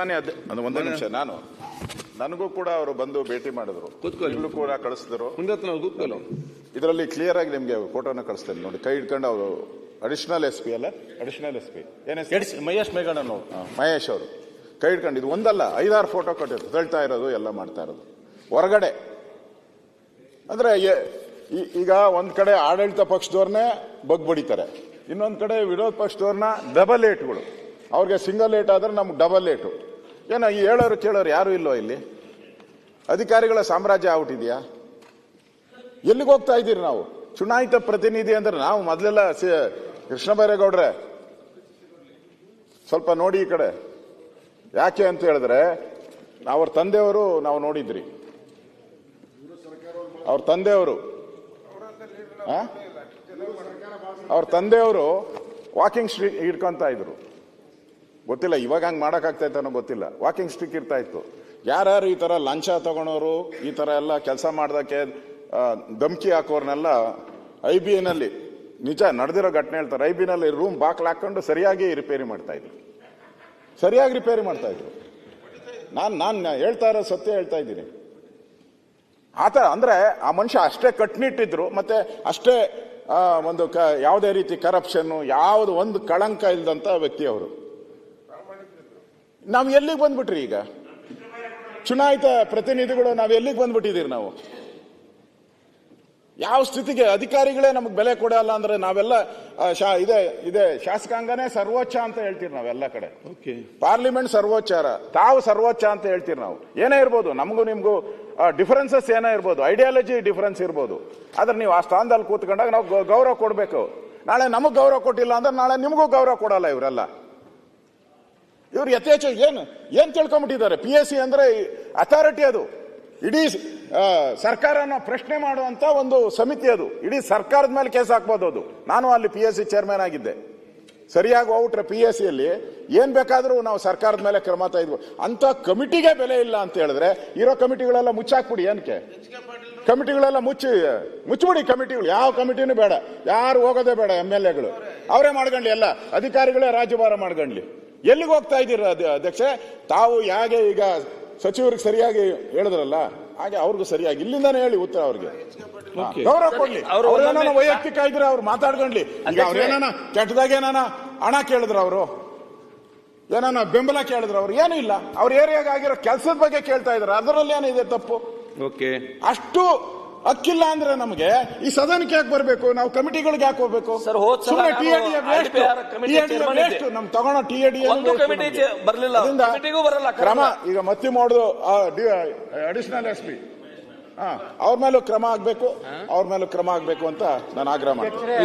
ಅದು ಒಂದೇ ನಿಮಿಷ. ನನಗೂ ಕೂಡ ಅವರು ಬಂದು ಭೇಟಿ ಮಾಡಿದ್ರು, ಇಲ್ಲೂ ಕೂಡ ಕಳಿಸಿದ್ರು. ಇದರಲ್ಲಿ ಕ್ಲಿಯರ್ ಆಗಿ ನಿಮ್ಗೆ ಫೋಟೋನ ಕಳಿಸ್ತೇನೆ ನೋಡಿ. ಕೈ ಹಿಡ್ಕೊಂಡು ಅವರು ಅಡಿಷನಲ್ ಎಸ್ ಪಿ ಮಹೇಶ್ ಮೇಘಣ್ಣನವರು, ಮಹೇಶ್ ಅವರು ಕೈ ಹಿಡ್ಕೊಂಡು ಇದು ಒಂದಲ್ಲ 5-6 ಫೋಟೋ ಕೊಟ್ಟಿದ್ರು, ಹೇಳ್ತಾ ಇರೋದು ಎಲ್ಲ ಮಾಡ್ತಾ ಇರೋದು ಹೊರಗಡೆ. ಅಂದ್ರೆ ಈಗ ಒಂದ್ ಕಡೆ ಆಡಳಿತ ಪಕ್ಷದವ್ರನ್ನೇ ಬಗ್ಬಡಿತಾರೆ, ಇನ್ನೊಂದ್ ಕಡೆ ವಿರೋಧ ಪಕ್ಷದವ್ರನ್ನ ಡಬಲ್ ಏಟ್ಗಳು. ಅವ್ರಿಗೆ ಸಿಂಗಲ್ ಏಟ್ ಆದ್ರೆ ನಮ್ಗೆ ಡಬಲ್ ಏಟು. ಏನೋ ಈ ಹೇಳೋರು ಕೇಳೋರು ಯಾರು ಇಲ್ಲೋ ಇಲ್ಲಿ? ಅಧಿಕಾರಿಗಳ ಸಾಮ್ರಾಜ್ಯ ಆಗ್ಬಿಟ್ಟಿದ್ಯಾ? ಎಲ್ಲಿಗೆ ಹೋಗ್ತಾ ಇದ್ದೀರಿ ನಾವು? ಚುನಾಯಿತ ಪ್ರತಿನಿಧಿ ಅಂದ್ರೆ ನಾವು ಮೊದಲೆಲ್ಲ ಕೃಷ್ಣ ಬೈರೇಗೌಡ್ರೆ ಸ್ವಲ್ಪ ನೋಡಿ ಈ ಕಡೆ. ಯಾಕೆ ಅಂತ ಹೇಳಿದ್ರೆ ಅವ್ರ ತಂದೆಯವರು ನಾವು ನೋಡಿದ್ರಿ, ಅವ್ರ ತಂದೆಯವರು ವಾಕಿಂಗ್ ಸ್ಟ್ರೀಟ್ ಹಿಡ್ಕೊಂತ ಇದ್ರು. ಗೊತ್ತಿಲ್ಲ ಇವಾಗ ಹಂಗೆ ಮಾಡೋಕ್ಕಾಗ್ತಾಯಿತ್ತೋ ಗೊತ್ತಿಲ್ಲ. ವಾಕಿಂಗ್ ಸ್ಟಿಕ್ ಇರ್ತಾ ಇತ್ತು. ಯಾರ್ಯಾರು ಈ ತರ ಲಂಚ ತಗೊಳೋರು, ಈ ತರ ಎಲ್ಲ ಕೆಲಸ ಮಾಡೋದಕ್ಕೆ ಧಮ್ಕಿ ಹಾಕೋರ್ನೆಲ್ಲ IBನಲ್ಲಿ ನಿಜ ನಡೆದಿರೋ ಘಟನೆ ಹೇಳ್ತಾರೆ. IBನಲ್ಲಿ ರೂಮ್ ಬಾಕ್ಲು ಹಾಕೊಂಡು ಸರಿಯಾಗಿ ರಿಪೇರಿ ಮಾಡ್ತಾ ಇದ್ರು. ನಾನು ಹೇಳ್ತಾ ಇರೋ ಸತ್ಯ ಹೇಳ್ತಾ ಇದ್ದೀನಿ. ಆತರ ಅಂದ್ರೆ ಆ ಮನುಷ್ಯ ಅಷ್ಟೇ ಕಟ್ನಿಟ್ಟಿದ್ರು, ಮತ್ತೆ ಅಷ್ಟೇ ಒಂದು ಯಾವುದೇ ರೀತಿ ಕರಪ್ಷನ್ ಯಾವುದು ಒಂದು ಕಳಂಕ ಇಲ್ದಂತ ವ್ಯಕ್ತಿ ಅವರು. ನಾವು ಎಲ್ಲಿಗೆ ಬಂದ್ಬಿಟ್ರಿ ಈಗ? ಚುನಾಯಿತ ಪ್ರತಿನಿಧಿಗಳು ನಾವು ಎಲ್ಲಿಗೆ ಬಂದ್ಬಿಟ್ಟಿದ್ದೀರಿ? ನಾವು ಯಾವ ಸ್ಥಿತಿಗೆ? ಅಧಿಕಾರಿಗಳೇ ನಮಗೆ ಬೆಲೆ ಕೊಡಲ್ಲ ಅಂದ್ರೆ ನಾವೆಲ್ಲ ಇದೆ ಶಾಸಕಾಂಗನೇ ಸರ್ವೋಚ್ಚ ಅಂತ ಹೇಳ್ತೀರಿ ನಾವೆಲ್ಲ ಕಡೆ. ಪಾರ್ಲಿಮೆಂಟ್ ಸರ್ವೋಚ್ಚಾರ, ತಾವು ಸರ್ವೋಚ್ಚ ಅಂತ ಹೇಳ್ತೀರಿ ನಾವು. ಏನೇ ಇರ್ಬೋದು, ನಮಗೂ ನಿಮ್ಗೂ ಡಿಫರೆನ್ಸಸ್ ಏನೇ ಇರ್ಬೋದು, ಐಡಿಯಾಲಜಿ ಡಿಫರೆನ್ಸ್ ಇರ್ಬೋದು, ಆದ್ರೆ ನೀವು ಆ ಸ್ಥಾನದಲ್ಲಿ ಕೂತ್ಕೊಂಡಾಗ ನಾವು ಗೌರವ ಕೊಡ್ಬೇಕು. ನಾಳೆ ನಮಗ್ ಗೌರವ ಕೊಟ್ಟಿಲ್ಲ ಅಂದ್ರೆ ನಾಳೆ ನಿಮಗೂ ಗೌರವ ಕೊಡಲ್ಲ ಇವರೆಲ್ಲ. ಇವ್ರು ಯಥೇಚ್ಛ ಏನ್ ತಿಳ್ಕೊಂಡ್ಬಿಟ್ಟಿದ್ದಾರೆ. PSC ಅಂದ್ರೆ ಅಥಾರಿಟಿ, ಅದು ಇಡೀ ಸರ್ಕಾರನ ಪ್ರಶ್ನೆ ಮಾಡುವಂತ ಒಂದು ಸಮಿತಿ. ಅದು ಇಡೀ ಸರ್ಕಾರದ ಮೇಲೆ ಕೇಸ್ ಹಾಕ್ಬೋದು. ಅದು ನಾನು ಅಲ್ಲಿ PSC ಚೇರ್ಮನ್ ಆಗಿದ್ದೆ. ಸರಿಯಾಗಿ ಹೋಗ್ಬಿಟ್ರೆ PSCಯಲ್ಲಿ ಏನ್ ಬೇಕಾದ್ರೂ ನಾವು ಸರ್ಕಾರದ ಮೇಲೆ ಕ್ರಮ ತೆಗೆದ್ವು. ಅಂತ ಕಮಿಟಿಗೆ ಬೆಲೆ ಇಲ್ಲ ಅಂತ ಹೇಳಿದ್ರೆ ಇರೋ ಕಮಿಟಿಗಳೆಲ್ಲ ಮುಚ್ಚಾಕ್ಬಿಡಿ. ಏನಕ್ಕೆ ಕಮಿಟಿಗಳೆಲ್ಲ ಮುಚ್ಚಿಬಿಡಿ ಕಮಿಟಿಗಳು. ಯಾವ ಕಮಿಟಿನೂ ಬೇಡ, ಯಾರು ಹೋಗೋದೇ ಬೇಡ. MLAಗಳು ಅವರೇ ಮಾಡ್ಕೊಂಡ್ಲಿ, ಎಲ್ಲ ಅಧಿಕಾರಿಗಳೇ ರಾಜ್ಯಭಾರ ಮಾಡ್ಕೊಂಡ್ಲಿ. ಎಲ್ಲಿಗೆ ಹೋಗ್ತಾ ಇದ್ದೀರ ಅಧ್ಯಕ್ಷ? ತಾವು ಹೇಗೆ ಈಗ ಸಚಿವರಿಗೆ ಸರಿಯಾಗಿ ಹೇಳಿದ್ರಲ್ಲ, ಹಾಗೆ ಅವ್ರಿಗೂ ಸರಿಯಾಗಿ ಇಲ್ಲಿಂದಾನೇ ಹೇಳಿ ಉತ್ತರ. ಅವ್ರಿಗೆ ಗೌರವ ಕೊಡ್ಲಿ. ಅವ್ರೇನ ವೈಯಕ್ತಿಕ ಇದ್ರೆ ಅವ್ರು ಮಾತಾಡ್ಕೊಂಡ್ಲಿ. ಈಗ ಅವ್ರೇನ ಕೆಟ್ಟದಾಗ ಏನಾನ ಹಣ ಕೇಳಿದ್ರ, ಅವರು ಏನಾನ ಬೆಂಬಲ ಕೇಳಿದ್ರ, ಅವ್ರು ಏನೂ ಇಲ್ಲ. ಅವ್ರ ಏರಿಯಾಗ ಆಗಿರೋ ಕೆಲಸದ ಬಗ್ಗೆ ಕೇಳ್ತಾ ಇದಾರೆ. ಅದರಲ್ಲಿ ಏನಿದೆ ತಪ್ಪು? ಅಷ್ಟು ಹಕ್ಕಿಲ್ಲ ಅಂದ್ರೆ ನಮಗೆ ಈ ಸದನಕ್ಕೆ ಯಾಕೆ ಬರ್ಬೇಕು? ನಾವು ಕಮಿಟಿಗಳಿಗೆ ಯಾಕೆ ಹೋಗ್ಬೇಕು? ನಮ್ ತಗೊಳ್ಳೋ TAD ಕ್ರಮ ಈಗ ಮತ್ತಿ ಮಾಡೋದು ಅಡಿಷನಲ್ SP ಅವ್ರ ಮೇಲೂ ಕ್ರಮ ಆಗ್ಬೇಕು ಅಂತ ನಾನು ಆಗ್ರಹ ಮಾಡ್ತೀನಿ.